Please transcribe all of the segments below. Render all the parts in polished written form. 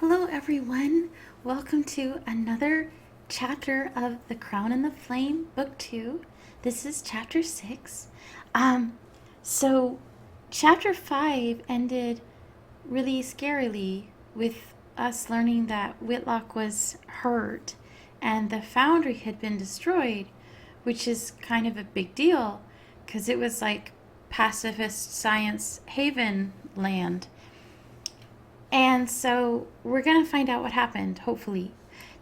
Hello, everyone. Welcome to another chapter of The Crown and the Flame, Book 2. This is Chapter 6. So, Chapter 5 ended really scarily with us learning that Whitlock was hurt and the foundry had been destroyed, which is kind of a big deal because it was like pacifist science haven land. And so we're going to find out what happened, hopefully.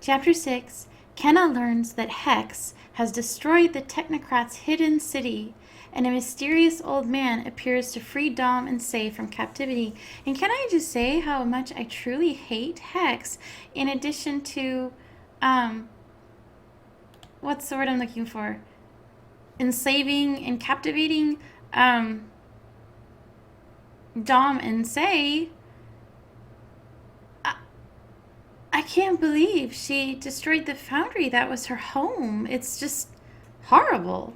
Chapter 6, Kenna learns that Hex has destroyed the Technocrats' hidden city, and a mysterious old man appears to free Dom and Say from captivity. And can I just say how much I truly hate Hex, in addition to, what's the word I'm looking for? Enslaving and captivating Dom and Say. I can't believe she destroyed the foundry. That was her home. It's just horrible.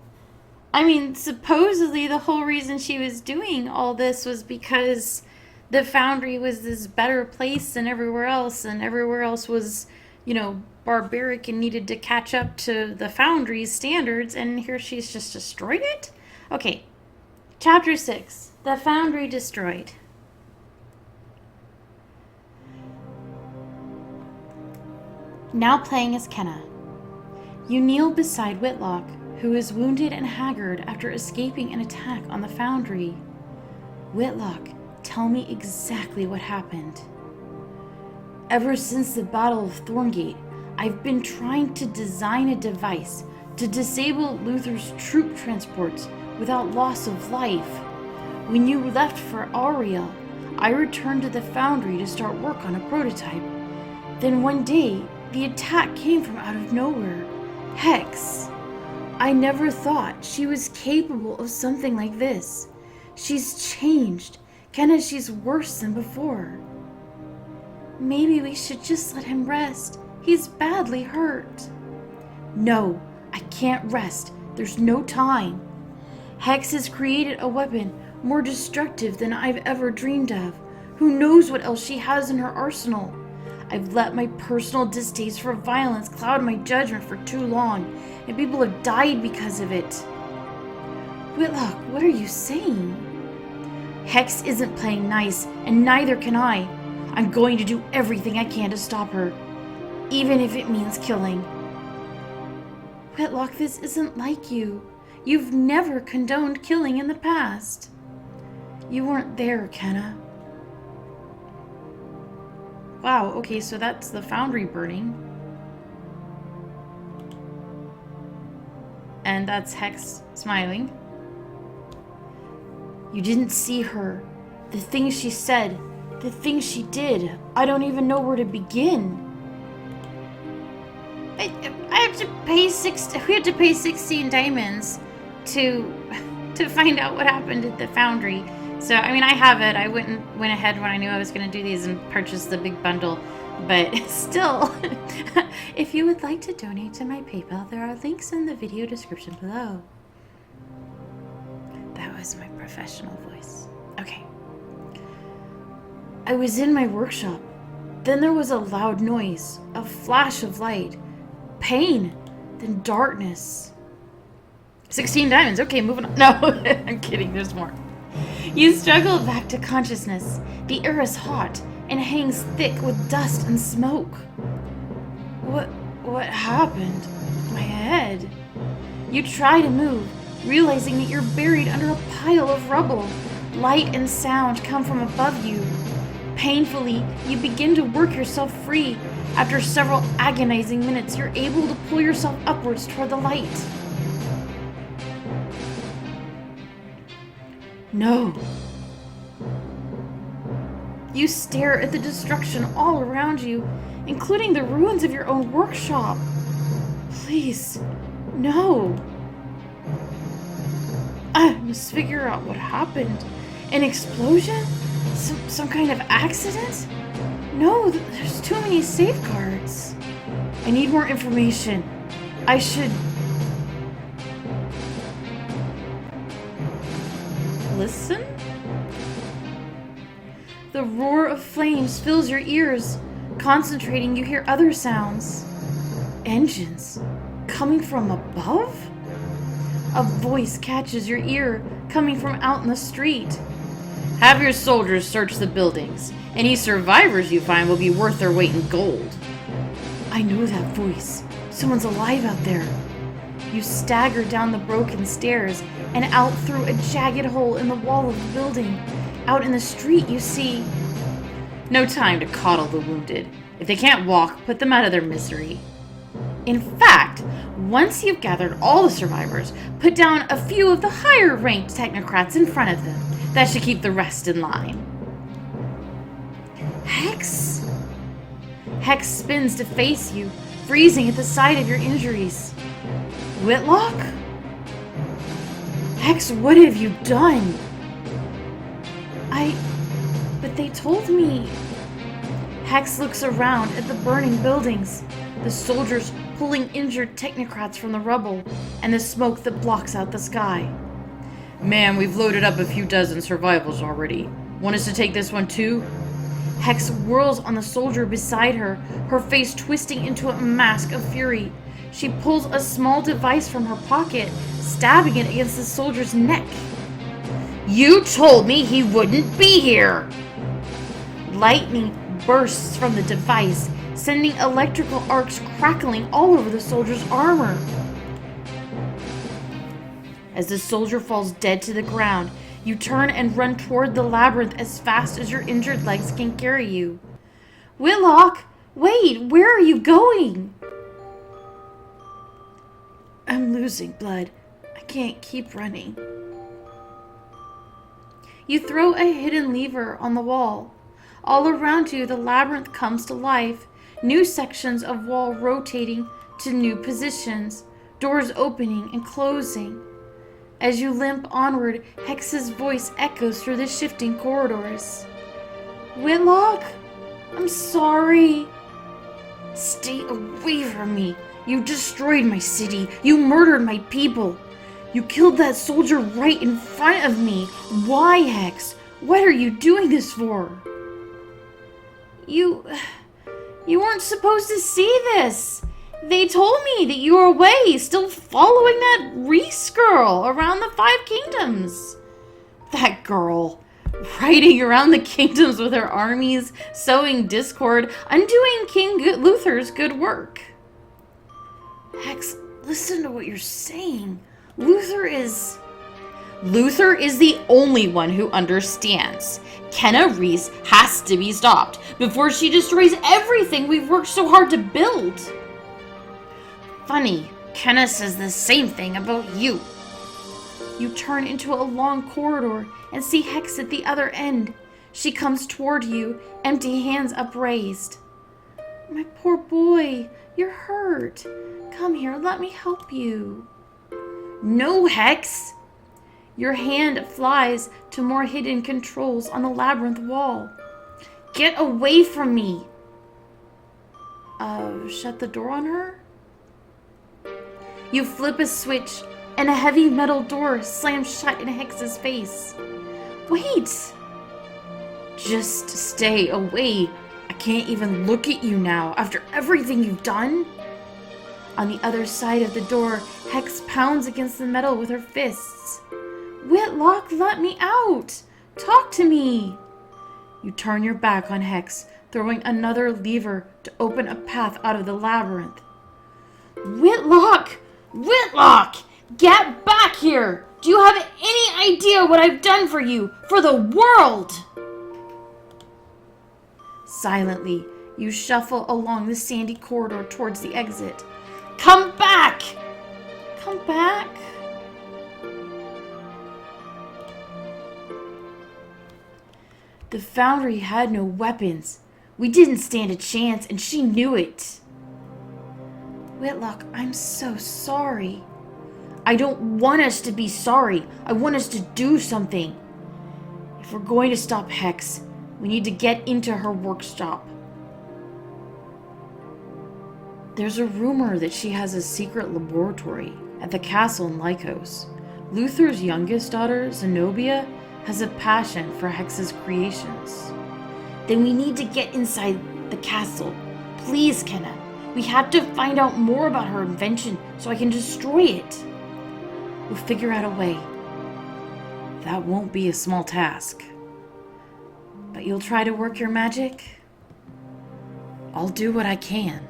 I mean, supposedly the whole reason she was doing all this was because the foundry was this better place than everywhere else, and everywhere else was, barbaric and needed to catch up to the foundry's standards, and here she's just destroyed it? Okay, Chapter 6, The Foundry Destroyed. Now playing as Kenna. You kneel beside Whitlock, who is wounded and haggard after escaping an attack on the foundry. Whitlock, tell me exactly what happened. Ever since the Battle of Thorngate, I've been trying to design a device to disable Luther's troop transports without loss of life. When you left for Ariel, I returned to the foundry to start work on a prototype. Then one day, the attack came from out of nowhere. Hex. I never thought she was capable of something like this. She's changed. Kenna, she's worse than before. Maybe we should just let him rest. He's badly hurt. No, I can't rest. There's no time. Hex has created a weapon more destructive than I've ever dreamed of. Who knows what else she has in her arsenal? I've let my personal distaste for violence cloud my judgment for too long, and people have died because of it. Whitlock, what are you saying? Hex isn't playing nice, and neither can I. I'm going to do everything I can to stop her, even if it means killing. Whitlock, this isn't like you. You've never condoned killing in the past. You weren't there, Kenna. Wow, okay, so that's the foundry burning. And that's Hex smiling. You didn't see her. The things she said, the things she did. I don't even know where to begin. I have to pay we had to pay 16 diamonds to find out what happened at the foundry. So, I mean, I have it. I went ahead when I knew I was going to do these and purchase the big bundle. But still, if you would like to donate to my PayPal, there are links in the video description below. That was my professional voice. Okay. I was in my workshop. Then there was a loud noise, a flash of light, pain, then darkness. 16 diamonds. Okay, moving on. No, I'm kidding. There's more. You struggle back to consciousness. The air is hot and hangs thick with dust and smoke. What happened? My head. You try to move, realizing that you're buried under a pile of rubble. Light and sound come from above you. Painfully, you begin to work yourself free. After several agonizing minutes, you're able to pull yourself upwards toward the light. No. You stare at the destruction all around you, including the ruins of your own workshop. Please, no. I must figure out what happened. An explosion? Some kind of accident? No, there's too many safeguards. I need more information. I should... listen? The roar of flames fills your ears. Concentrating, you hear other sounds. Engines coming from above? A voice catches your ear, coming from out in the street. Have your soldiers search the buildings. Any survivors you find will be worth their weight in gold. I know that voice. Someone's alive out there. You stagger down the broken stairs and out through a jagged hole in the wall of the building. Out in the street, you see... No time to coddle the wounded. If they can't walk, put them out of their misery. In fact, once you've gathered all the survivors, put down a few of the higher-ranked technocrats in front of them. That should keep the rest in line. Hex? Hex spins to face you, freezing at the sight of your injuries. Whitlock? Hex, what have you done? But they told me... Hex looks around at the burning buildings, the soldiers pulling injured technocrats from the rubble, and the smoke that blocks out the sky. Man, we've loaded up a few dozen survivals already. Want us to take this one too? Hex whirls on the soldier beside her, her face twisting into a mask of fury. She pulls a small device from her pocket, stabbing it against the soldier's neck. You told me he wouldn't be here! Lightning bursts from the device, sending electrical arcs crackling all over the soldier's armor. As the soldier falls dead to the ground, you turn and run toward the labyrinth as fast as your injured legs can carry you. Whitlock, wait, where are you going? I'm losing blood. I can't keep running. You throw a hidden lever on the wall. All around you, the labyrinth comes to life, new sections of wall rotating to new positions, doors opening and closing. As you limp onward, Hex's voice echoes through the shifting corridors. Whitlock, I'm sorry. Stay away from me. You destroyed my city. You murdered my people. You killed that soldier right in front of me. Why, Hex? What are you doing this for? You weren't supposed to see this. They told me that you were away, still following that Reese girl around the 5 kingdoms. That girl, riding around the kingdoms with her armies, sowing discord, undoing King Luther's good work. Hex, listen to what you're saying. Luther is the only one who understands. Kenna Reese has to be stopped before she destroys everything we've worked so hard to build. Funny, Kenna says the same thing about you. You turn into a long corridor and see Hex at the other end. She comes toward you, empty hands upraised. My poor boy, you're hurt. Come here, let me help you. No, Hex! Your hand flies to more hidden controls on the labyrinth wall. Get away from me! Shut the door on her? You flip a switch, and a heavy metal door slams shut in Hex's face. Wait! Just stay away. I can't even look at you now after everything you've done. On the other side of the door, Hex pounds against the metal with her fists. Whitlock, let me out! Talk to me! You turn your back on Hex, throwing another lever to open a path out of the labyrinth. Whitlock! Whitlock! Get back here! Do you have any idea what I've done for you? For the world! Silently, you shuffle along the sandy corridor towards the exit. Come back! Come back? The Foundry had no weapons. We didn't stand a chance, and she knew it. Whitlock, I'm so sorry. I don't want us to be sorry. I want us to do something. If we're going to stop Hex, we need to get into her workshop. There's a rumor that she has a secret laboratory at the castle in Lycos. Luther's youngest daughter, Zenobia, has a passion for Hex's creations. Then we need to get inside the castle. Please, Kenna. We have to find out more about her invention so I can destroy it. We'll figure out a way. That won't be a small task. But you'll try to work your magic? I'll do what I can.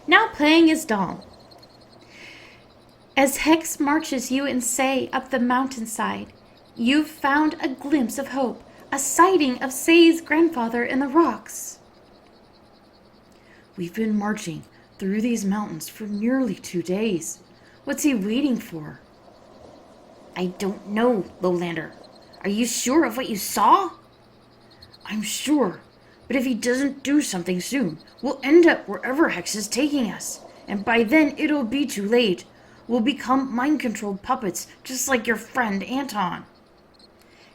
Now playing as Dawn. As Hex marches you and Say up the mountainside, you've found a glimpse of hope, a sighting of Say's grandfather in the rocks. We've been marching through these mountains for nearly 2 days. What's he waiting for? I don't know, Lowlander. Are you sure of what you saw? I'm sure, but if he doesn't do something soon, we'll end up wherever Hex is taking us. And by then, it'll be too late. We'll become mind-controlled puppets, just like your friend Anton.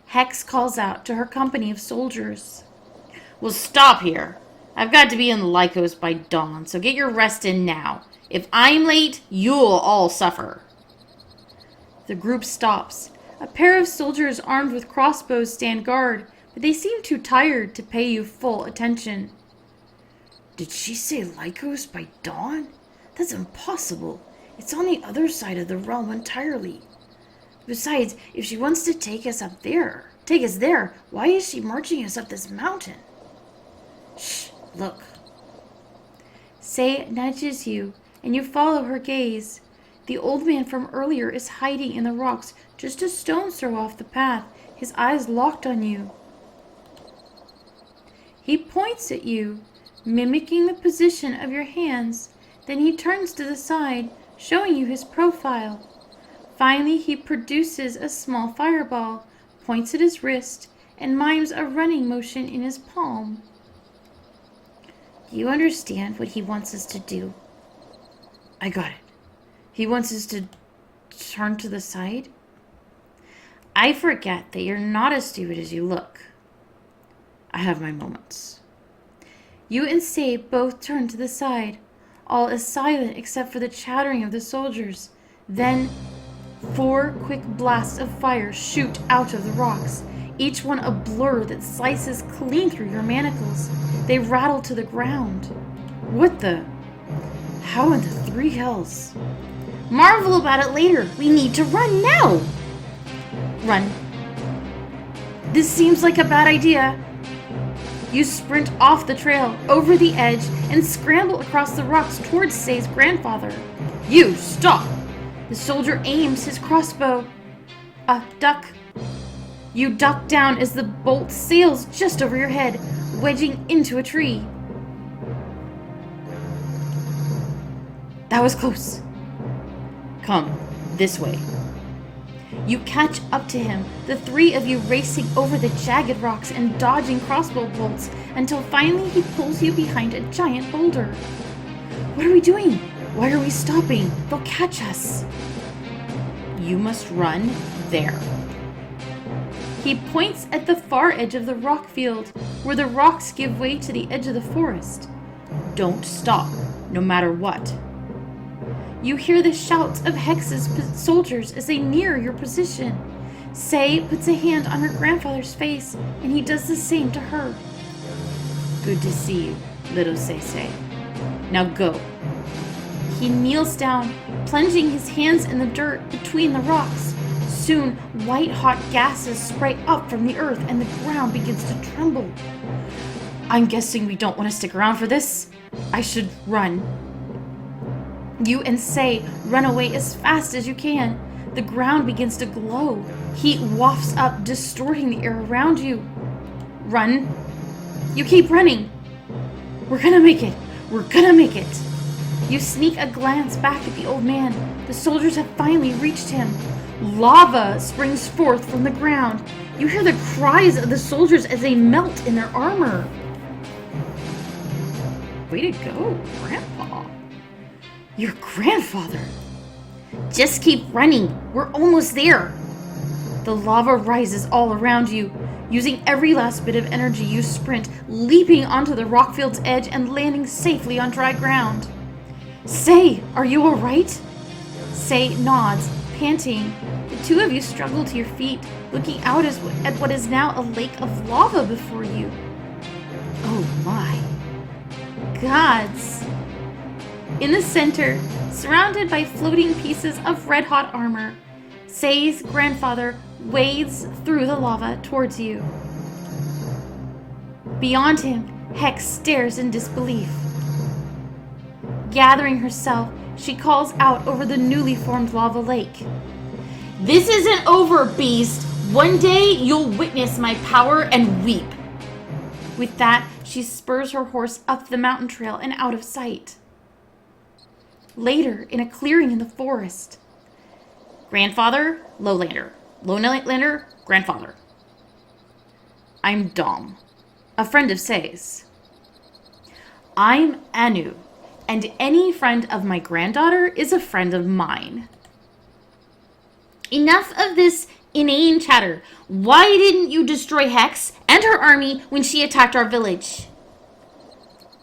Hex calls out to her company of soldiers. Well, stop here. I've got to be in Lycos by dawn, so get your rest in now. If I'm late, you'll all suffer. The group stops. A pair of soldiers armed with crossbows stand guard, but they seem too tired to pay you full attention. Did she say Lycos by dawn? That's impossible. It's on the other side of the realm entirely. Besides, if she wants to take us there, why is she marching us up this mountain? Shh, look. Say nudges you, and you follow her gaze. The old man from earlier is hiding in the rocks just a stone's throw off the path, his eyes locked on you. He points at you, mimicking the position of your hands. Then he turns to the side, showing you his profile. Finally, he produces a small fireball, points at his wrist, and mimes a running motion in his palm. Do you understand what he wants us to do? I got it. He wants us to turn to the side? I forget that you're not as stupid as you look. I have my moments. You and Say both turn to the side. All is silent except for the chattering of the soldiers. Then 4 quick blasts of fire shoot out of the rocks, each one a blur that slices clean through your manacles. They rattle to the ground. What the? How in the 3 hells? Marvel about it later. We need to run now. Run. This seems like a bad idea. You sprint off the trail, over the edge, and scramble across the rocks towards Say's grandfather. You, stop! The soldier aims his crossbow. Duck. You duck down as the bolt sails just over your head, wedging into a tree. That was close. Come, this way. You catch up to him, the 3 of you racing over the jagged rocks and dodging crossbow bolts until finally he pulls you behind a giant boulder. What are we doing? Why are we stopping? They'll catch us. You must run there. He points at the far edge of the rock field, where the rocks give way to the edge of the forest. Don't stop, no matter what. You hear the shouts of Hex's soldiers as they near your position. Say puts a hand on her grandfather's face, and he does the same to her. Good to see you, little Say. Now go. He kneels down, plunging his hands in the dirt between the rocks. Soon, white-hot gases spray up from the earth, and the ground begins to tremble. I'm guessing we don't want to stick around for this. I should run. You and Say run away as fast as you can. The ground begins to glow. Heat wafts up, distorting the air around you. Run. You keep running. We're gonna make it. We're gonna make it. You sneak a glance back at the old man. The soldiers have finally reached him. Lava springs forth from the ground. You hear the cries of the soldiers as they melt in their armor. Way to go, Grandpa. Your grandfather. Just keep running. We're almost there. The lava rises all around you. Using every last bit of energy, you sprint, leaping onto the rockfield's edge and landing safely on dry ground. Say, are you all right? Say nods, panting. The two of you struggle to your feet, looking out at what is now a lake of lava before you. Oh my. Gods. In the center, surrounded by floating pieces of red-hot armor, Say's grandfather wades through the lava towards you. Beyond him, Hex stares in disbelief. Gathering herself, she calls out over the newly formed lava lake. This isn't over, beast! One day you'll witness my power and weep. With that, she spurs her horse up the mountain trail and out of sight. Later, in a clearing in the forest. Grandfather, Lowlander. Lowlander, grandfather. I'm Dom, a friend of Say's. I'm Anu, and any friend of my granddaughter is a friend of mine. Enough of this inane chatter. Why didn't you destroy Hex and her army when she attacked our village?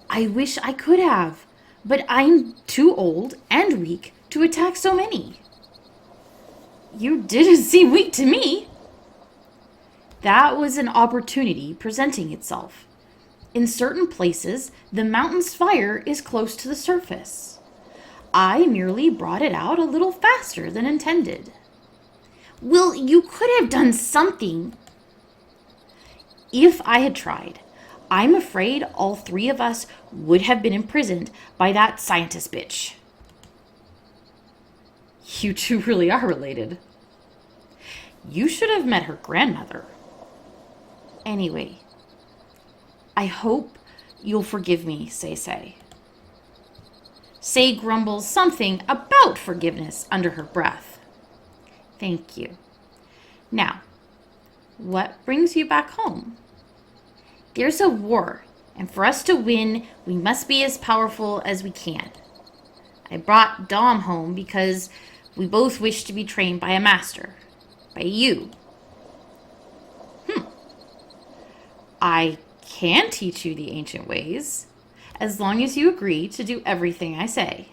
I wish I could have, but I'm too old and weak to attack so many. You didn't seem weak to me. That was an opportunity presenting itself. In certain places, the mountain's fire is close to the surface. I merely brought it out a little faster than intended. Well, you could have done something. If I had tried, I'm afraid all three of us would have been imprisoned by that scientist bitch. You two really are related. You should have met her grandmother. Anyway, I hope you'll forgive me, Say. Say grumbles something about forgiveness under her breath. Thank you. Now, what brings you back home? There's a war, and for us to win, we must be as powerful as we can. I brought Dom home because we both wish to be trained by a master. By you. I can teach you the ancient ways, as long as you agree to do everything I say.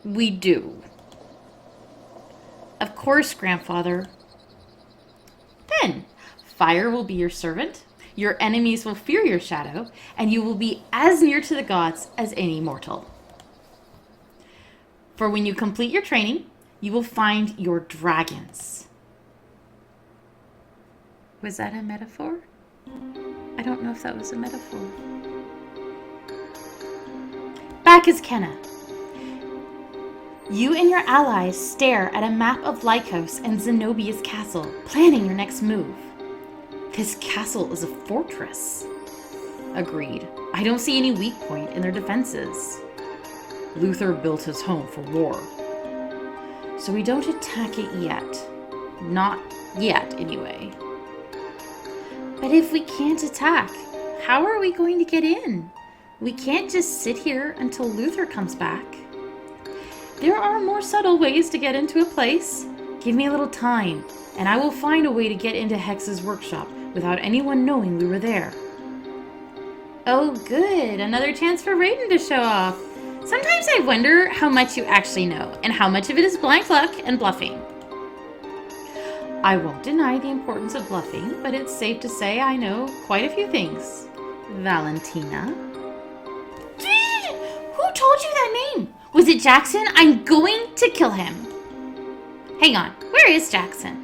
We do. Of course, grandfather. Then, fire will be your servant, your enemies will fear your shadow, and you will be as near to the gods as any mortal. For when you complete your training, you will find your dragons. Was that a metaphor? I don't know if that was a metaphor. Back is Kenna. You and your allies stare at a map of Lycos and Zenobia's castle, planning your next move. This castle is a fortress. Agreed. I don't see any weak point in their defenses. Luther built his home for war. So we don't attack it yet. Not yet, anyway. But if we can't attack, how are we going to get in? We can't just sit here until Luther comes back. There are more subtle ways to get into a place. Give me a little time, and I will find a way to get into Hex's workshop without anyone knowing we were there. Oh, good. Another chance for Raiden to show off. Sometimes I wonder how much you actually know, and how much of it is blank luck and bluffing. I won't deny the importance of bluffing, but it's safe to say I know quite a few things. Valentina. Who told you that name? Was it Jackson? I'm going to kill him. Hang on, where is Jackson?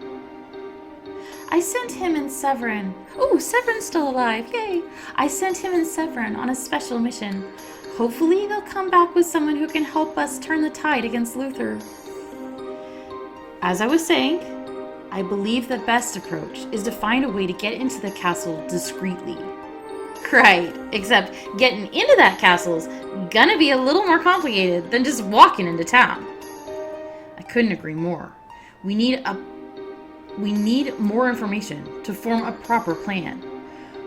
I sent him and Severin. Oh, Severin's still alive, yay! I sent him and Severin on a special mission. Hopefully they'll come back with someone who can help us turn the tide against Luther. As I was saying, I believe the best approach is to find a way to get into the castle discreetly. Right, except getting into that castle's gonna be a little more complicated than just walking into town. I couldn't agree more. We need more information to form a proper plan.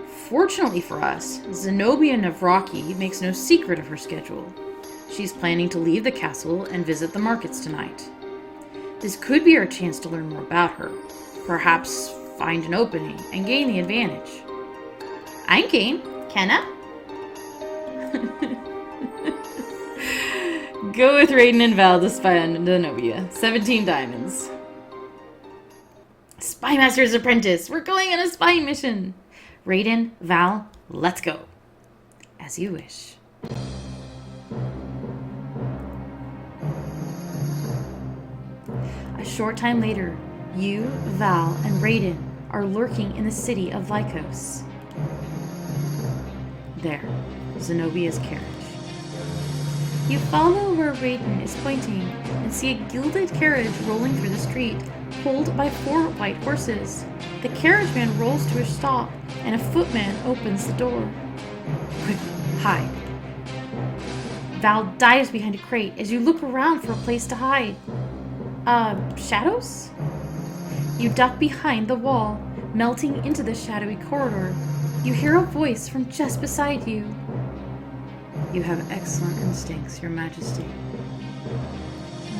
Fortunately for us, Zenobia Navraki makes no secret of her schedule. She's planning to leave the castle and visit the markets tonight. This could be our chance to learn more about her. Perhaps find an opening and gain the advantage. I'm game. Kenna? Go with Raiden and Val to spy on Zenobia. 17 diamonds. Spy Master's Apprentice. We're going on a spying mission. Raiden, Val, let's go. As you wish. A short time later, you, Val, and Raiden are lurking in the city of Lycos. There, Zenobia's carriage. You follow where Raiden is pointing and see a gilded carriage rolling through the street, pulled by 4 white horses. The carriageman rolls to a stop, and a footman opens the door. Quickly, hide. Val dives behind a crate as you look around for a place to hide. Shadows? You duck behind the wall, melting into the shadowy corridor. You hear a voice from just beside you. You have excellent instincts, Your Majesty.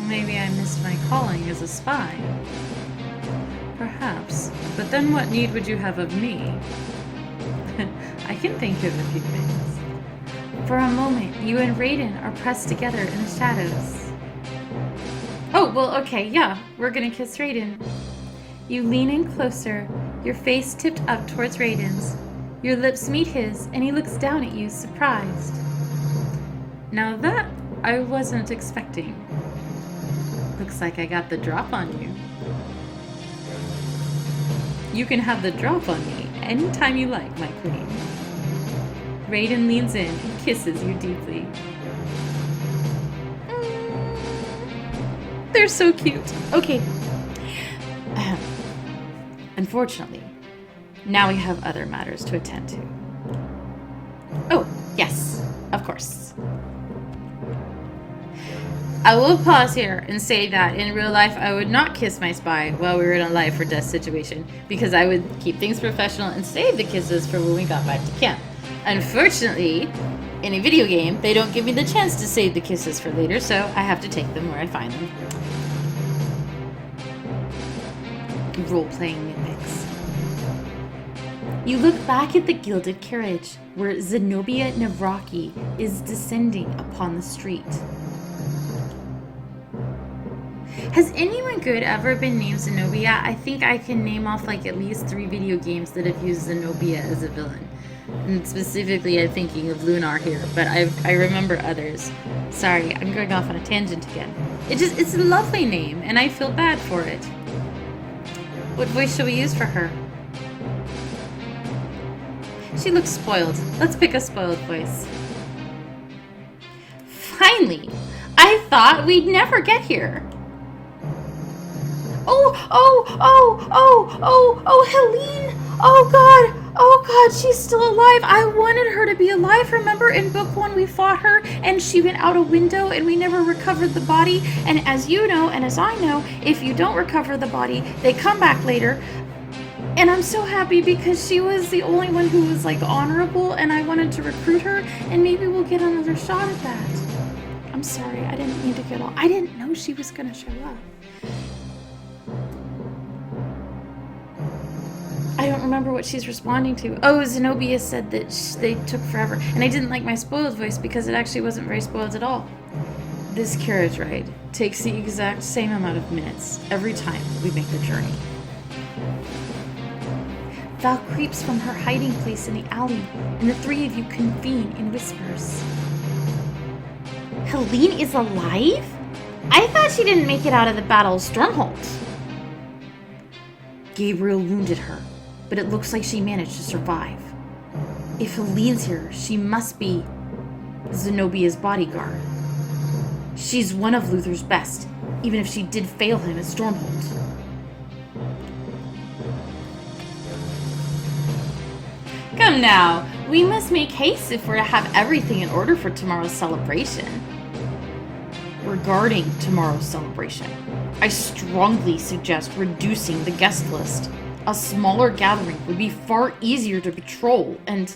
Maybe I missed my calling as a spy. Perhaps, but then what need would you have of me? I can think of a few things. For a moment, you and Raiden are pressed together in the shadows. Oh, well, okay, yeah, we're gonna kiss Raiden. You lean in closer, your face tipped up towards Raiden's. Your lips meet his, and he looks down at you, surprised. Now that I wasn't expecting. Looks like I got the drop on you. You can have the drop on me anytime you like, my queen. Raiden leans in and kisses you deeply. They're so cute. Okay. Unfortunately, now we have other matters to attend to. Oh, yes, of course. I will pause here and say that in real life I would not kiss my spy while we were in a life or death situation, because I would keep things professional and save the kisses for when we got back to camp. Unfortunately, in a video game, they don't give me the chance to save the kisses for later, so I have to take them where I find them. Role-playing nitpicks. You look back at the gilded carriage, where Zenobia Navraki is descending upon the street. Has anyone good ever been named Zenobia? I think I can name off like at least 3 video games that have used Zenobia as a villain. And specifically, I'm thinking of Lunar here, but I remember others. Sorry, I'm going off on a tangent again. It's a lovely name, and I feel bad for it. What voice shall we use for her? She looks spoiled. Let's pick a spoiled voice. Finally! I thought we'd never get here. Helene! Oh God, she's still alive. I wanted her to be alive. Remember in book 1 we fought her and she went out a window and we never recovered the body. And as you know, and as I know, if you don't recover the body, they come back later. And I'm so happy because she was the only one who was like honorable and I wanted to recruit her and maybe we'll get another shot at that. I'm sorry, I didn't mean to get all... I didn't know she was gonna show up. I don't remember what she's responding to. Oh, Zenobia said that they took forever. And I didn't like my spoiled voice because it actually wasn't very spoiled at all. This carriage ride takes the exact same amount of minutes every time we make the journey. Val creeps from her hiding place in the alley, and the 3 of you convene in whispers. Helene is alive? I thought she didn't make it out of the Battle of Stormhold. Gabriel wounded her, but it looks like she managed to survive. If Helene's here, she must be Zenobia's bodyguard. She's one of Luther's best, even if she did fail him at Stormhold. Come now, we must make haste if we're to have everything in order for tomorrow's celebration. Regarding tomorrow's celebration, I strongly suggest reducing the guest list. A smaller gathering would be far easier to patrol and...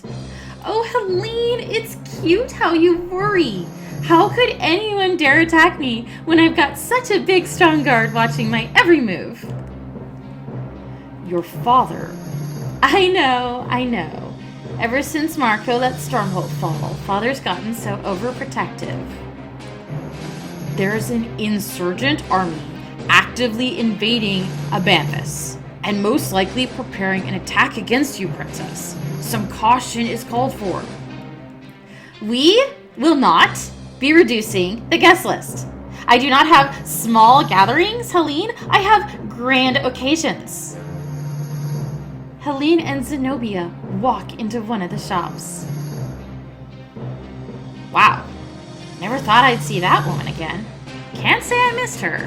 Oh, Helene, it's cute how you worry. How could anyone dare attack me when I've got such a big strong guard watching my every move? Your father. I know. Ever since Marco let Stormhold fall, Father's gotten so overprotective. There's an insurgent army actively invading Abanthus, and most likely preparing an attack against you, Princess. Some caution is called for. We will not be reducing the guest list. I do not have small gatherings, Helene. I have grand occasions. Helene and Zenobia walk into one of the shops. Wow, never thought I'd see that woman again. Can't say I missed her.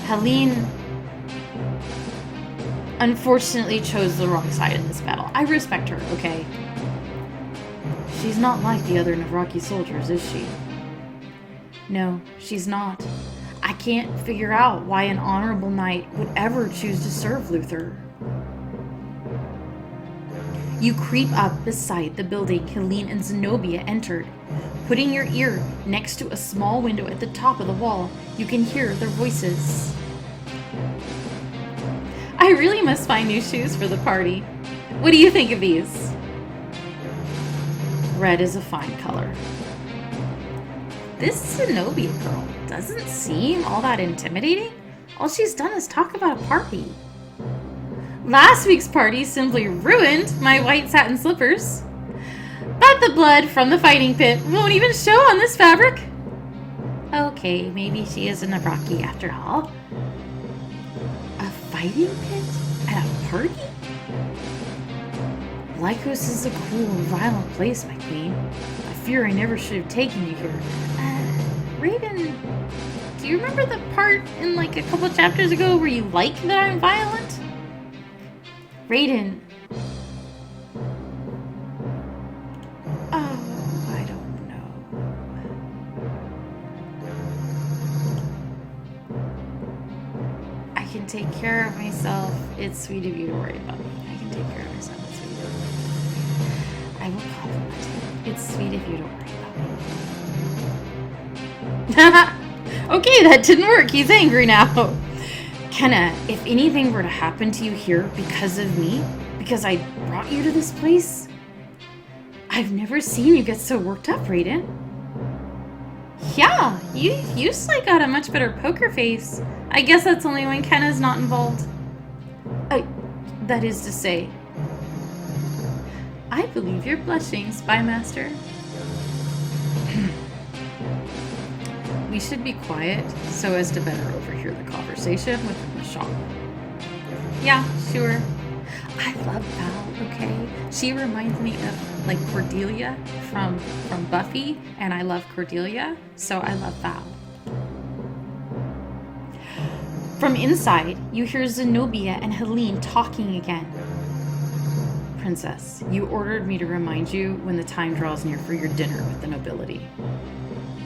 Helene unfortunately chose the wrong side in this battle. I respect her, okay? She's not like the other Navraki soldiers, is she? No, she's not. I can't figure out why an honorable knight would ever choose to serve Luther. You creep up beside the building Helene and Zenobia entered. Putting your ear next to a small window at the top of the wall, you can hear their voices. I really must find new shoes for the party. What do you think of these? Red is a fine color. This Zenobia girl doesn't seem all that intimidating. All she's done is talk about a party. Last week's party simply ruined my white satin slippers. But the blood from the fighting pit won't even show on this fabric. Okay, maybe she is a Navraki after all. A fighting pit at a party? Lycos is a cruel and violent place, my queen. I fear I never should have taken you here. Raiden, do you remember the part in like a couple chapters ago where you like that I'm violent? Raiden. Oh, I don't know. I can take care of myself. It's sweet of you to worry about me. I can take care of myself. It's sweet of you. I will compliment him. It's sweet of you to worry about me. Okay, that didn't work. He's angry now. Kenna, if anything were to happen to you here because of me, because I brought you to this place, I've never seen you get so worked up, Raiden. Yeah, you usually got a much better poker face. I guess that's only when Kenna's not involved. That is to say, I believe you're blushing, Spy Master. We should be quiet so as to better overhear the conversation within the shop. Yeah, sure. I love Val, okay? She reminds me of like Cordelia from Buffy, and I love Cordelia, so I love Val. From inside, you hear Zenobia and Helene talking again. Princess, you ordered me to remind you when the time draws near for your dinner with the nobility.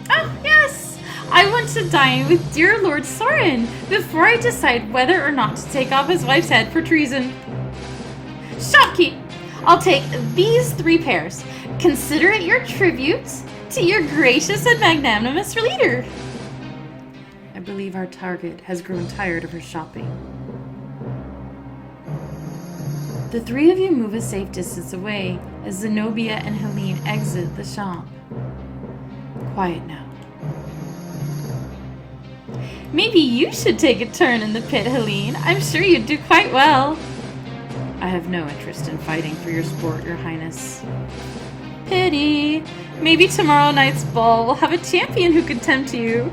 Oh, yes! I want to dine with dear Lord Soren before I decide whether or not to take off his wife's head for treason. Shopkeep, I'll take these 3 pairs. Consider it your tribute to your gracious and magnanimous leader. I believe our target has grown tired of her shopping. The 3 of you move a safe distance away as Zenobia and Helene exit the shop. Quiet now. Maybe you should take a turn in the pit, Helene. I'm sure you'd do quite well. I have no interest in fighting for your sport, Your Highness. Pity. Maybe tomorrow night's ball will have a champion who could tempt you.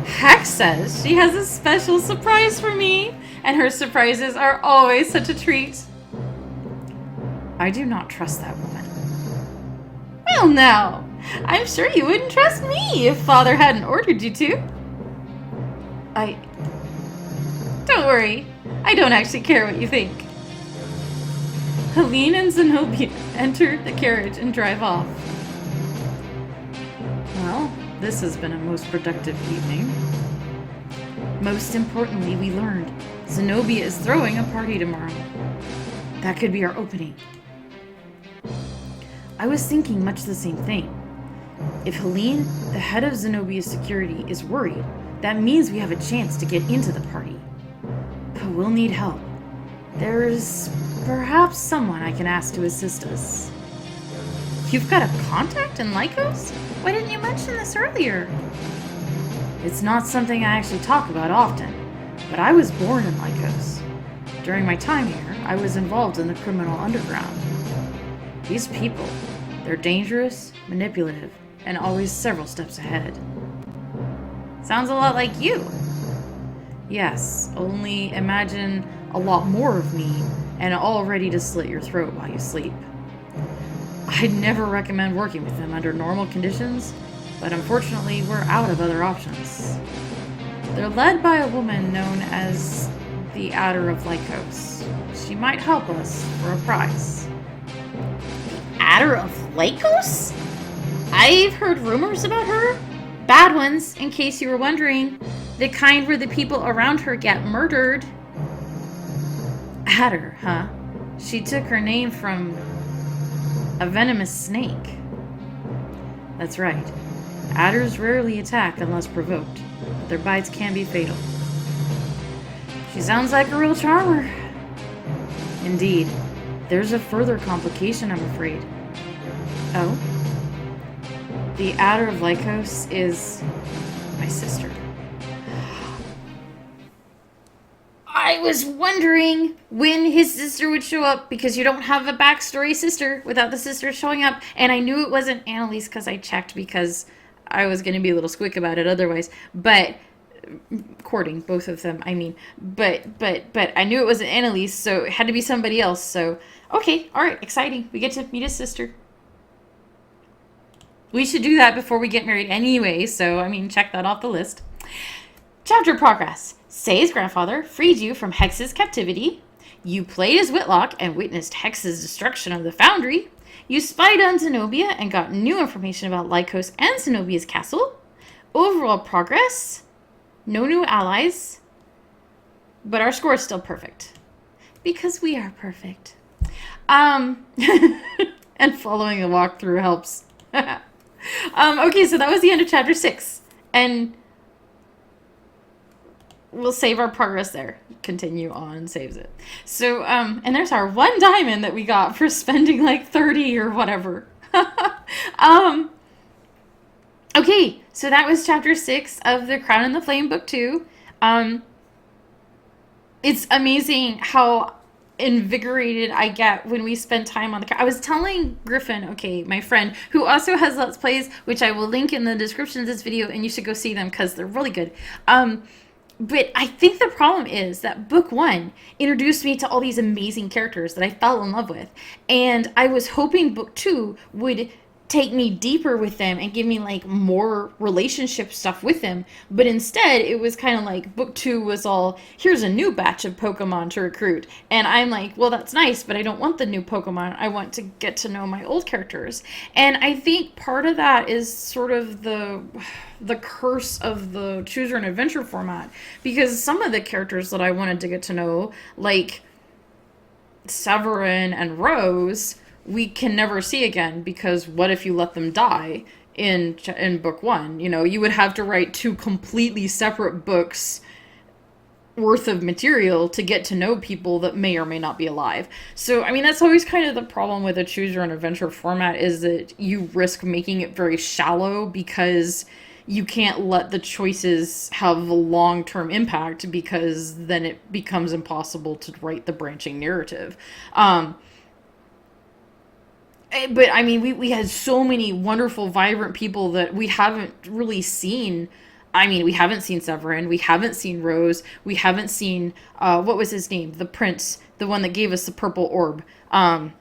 Hex says she has a special surprise for me, and her surprises are always such a treat. I do not trust that woman. Well, now, I'm sure you wouldn't trust me if Father hadn't ordered you to. Don't worry, I don't actually care what you think. Helene and Zenobia enter the carriage and drive off. Well, this has been a most productive evening. Most importantly, we learned Zenobia is throwing a party tomorrow. That could be our opening. I was thinking much the same thing. If Helene, the head of Zenobia's security, is worried, that means we have a chance to get into the party. But we'll need help. There's perhaps someone I can ask to assist us. You've got a contact in Lycos? Why didn't you mention this earlier? It's not something I actually talk about often, but I was born in Lycos. During my time here, I was involved in the criminal underground. These people, they're dangerous, manipulative, and always several steps ahead. Sounds a lot like you. Yes, only imagine a lot more of me and all ready to slit your throat while you sleep. I'd never recommend working with them under normal conditions, but unfortunately we're out of other options. They're led by a woman known as the Adder of Lycos. She might help us for a price. Adder of Lycos? I've heard rumors about her. Bad ones, in case you were wondering. The kind where the people around her get murdered. Adder, huh? She took her name from a venomous snake. That's right. Adders rarely attack unless provoked, but their bites can be fatal. She sounds like a real charmer. Indeed. There's a further complication, I'm afraid. Oh? The Adder of Lycos is my sister. I was wondering when his sister would show up, because you don't have a backstory sister without the sister showing up. And I knew it wasn't Annalise because I checked, because I was going to be a little squick about it otherwise. But courting both of them, I mean. But I knew it wasn't Annalise, so it had to be somebody else. So, okay, all right, exciting. We get to meet his sister. We should do that before we get married anyway, so, I mean, check that off the list. Chapter progress. Say's grandfather freed you from Hex's captivity. You played as Whitlock and witnessed Hex's destruction of the foundry. You spied on Zenobia and got new information about Lycos and Zenobia's castle. Overall progress. No new allies. But our score is still perfect. Because we are perfect. And following a walkthrough helps. Okay, so that was the end of chapter 6. And we'll save our progress there. Continue on, saves it. So, and there's our 1 diamond that we got for spending like 30 or whatever. Okay, so that was chapter 6 of The Crown and the Flame, book 2. It's amazing how invigorated I get when we spend time on the... I was telling Griffin, okay, my friend, who also has Let's Plays, which I will link in the description of this video, and you should go see them because they're really good. But I think the problem is that book 1 introduced me to all these amazing characters that I fell in love with. And I was hoping book 2 would take me deeper with them and give me like more relationship stuff with them. But instead, it was kind of like book 2 was all, here's a new batch of Pokemon to recruit. And I'm like, well, that's nice, but I don't want the new Pokemon. I want to get to know my old characters. And I think part of that is sort of the curse of the choose your own adventure format, because some of the characters that I wanted to get to know, like Severin and Rose, we can never see again, because what if you let them die in book 1? You know, you would have to write 2 completely separate books worth of material to get to know people that may or may not be alive. So, I mean, that's always kind of the problem with a choose your own adventure format, is that you risk making it very shallow because you can't let the choices have a long-term impact, because then it becomes impossible to write the branching narrative. But, I mean, we had so many wonderful, vibrant people that we haven't really seen. I mean, we haven't seen Severin. We haven't seen Rose. We haven't seen, what was his name? The prince. The one that gave us the purple orb. Something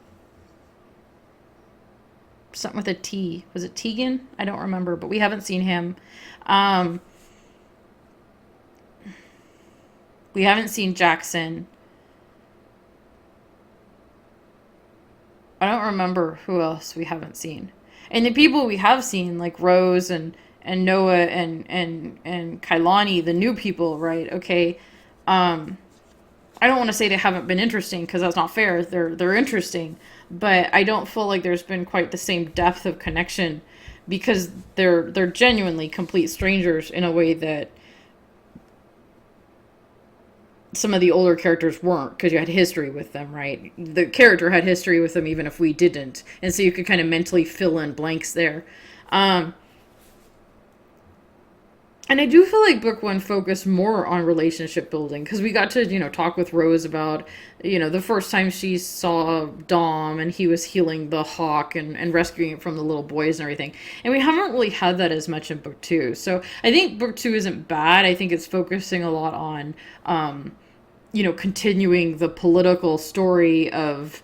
with a T. Was it Tegan? I don't remember, but we haven't seen him. We haven't seen Jackson. I don't remember who else we haven't seen. And the people we have seen, like Rose and Noah and Kailani, the new people, right? Okay. I don't want to say they haven't been interesting, because that's not fair. They're interesting, but I don't feel like there's been quite the same depth of connection, because they're genuinely complete strangers in a way that some of the older characters weren't, because you had history with them, right? The character had history with them even if we didn't, and so you could kind of mentally fill in blanks there. And I do feel like book one focused more on relationship building because we got to, talk with Rose about, the first time she saw Dom and he was healing the hawk and rescuing it from the little boys and everything. And we haven't really had that as much in book two. So I think book two isn't bad. I think it's focusing a lot on, continuing the political story of,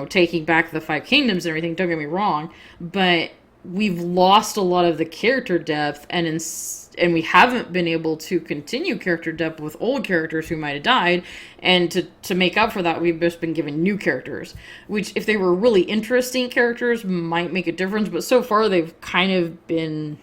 taking back the Five Kingdoms and everything. Don't get me wrong. But we've lost a lot of the character depth and we haven't been able to continue character depth with old characters who might have died, and to make up for that we've just been given new characters, which if they were really interesting characters might make a difference, but so far they've kind of been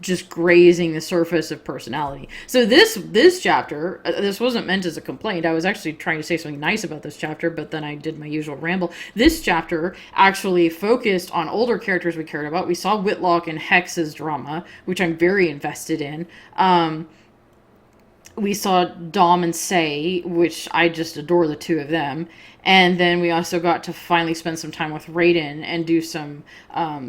just grazing the surface of personality. So this chapter, this wasn't meant as a complaint. I was actually trying to say something nice about this chapter, but then I did my usual ramble. This chapter actually focused on older characters we cared about. We saw Whitlock and Hex's drama, which I'm very invested in. We saw Dom and Say, which I just adore the two of them. And then we also got to finally spend some time with Raiden and do some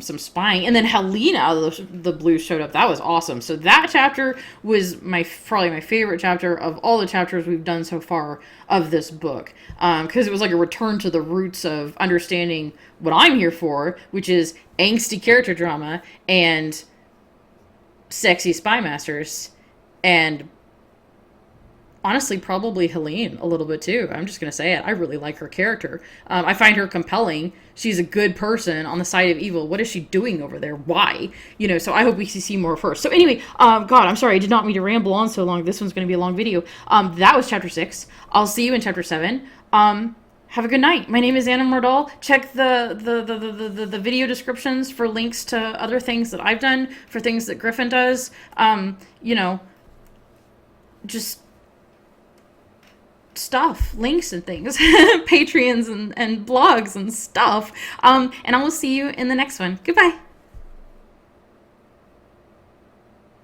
spying. And then Helena out of the blue showed up. That was awesome. So that chapter was probably my favorite chapter of all the chapters we've done so far of this book. Because it was like a return to the roots of understanding what I'm here for, which is angsty character drama and sexy spy masters, and honestly, probably Helene a little bit too. I'm just going to say it. I really like her character. I find her compelling. She's a good person on the side of evil. What is she doing over there? Why? So I hope we see more of her. So anyway, God, I'm sorry. I did not mean to ramble on so long. This one's going to be a long video. That was chapter 6. I'll see you in chapter 7. Have a good night. My name is Anna Mordal. Check the video descriptions for links to other things that I've done, for things that Griffin does. Just stuff, links and things, Patreons and blogs and stuff. And I will see you in the next one. Goodbye.